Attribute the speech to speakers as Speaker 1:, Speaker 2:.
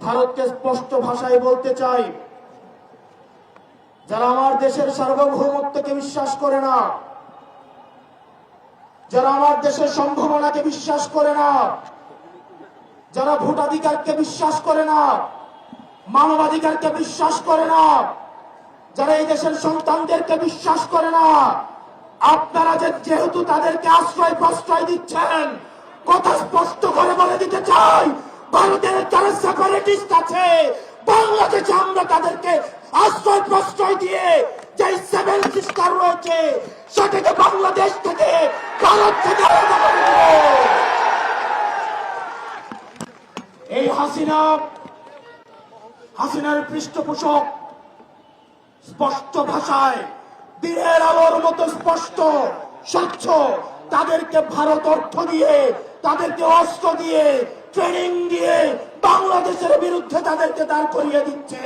Speaker 1: ভারতকে স্পষ্ট ভাষায় বলতে চাই, যারা আমার দেশের সার্বভৌমত্বকে বিশ্বাস করে না, যারা আমার দেশের সম্ভাবনাকে বিশ্বাস করে না, যারা ভোটাধিকারকে বিশ্বাস করে না, মানবাধিকারকে বিশ্বাস করে না, যারা এই দেশের সন্তানদেরকে বিশ্বাস করে না, আপনারা যেহেতু তাদেরকে আশ্রয় প্রশ্রয় দিচ্ছেন, কথা স্পষ্ট করে বলে দিতে চাই, ভারতের যারা সেপারেটিস্ট আছে বাংলাদেশে আমরা তাদেরকে আশ্রয় প্রশ্রয় দিয়ে যে সেভেন সিস্টার রয়েছে সেটাকে বাংলাদেশ থেকে, ভারত থেকে আলাদা করে দেব। এই হাসিনার পৃষ্ঠপোষক স্পষ্ট ভাষায় দিনের আলোর মতো স্পষ্ট স্বচ্ছ, তাদেরকে ভারত অর্থ দিয়ে, তাদেরকে অস্ত্র দিয়ে, ট্রেনিং দিয়ে বাংলাদেশের বিরুদ্ধে তাদেরকে দাঁড় করিয়ে দিচ্ছে।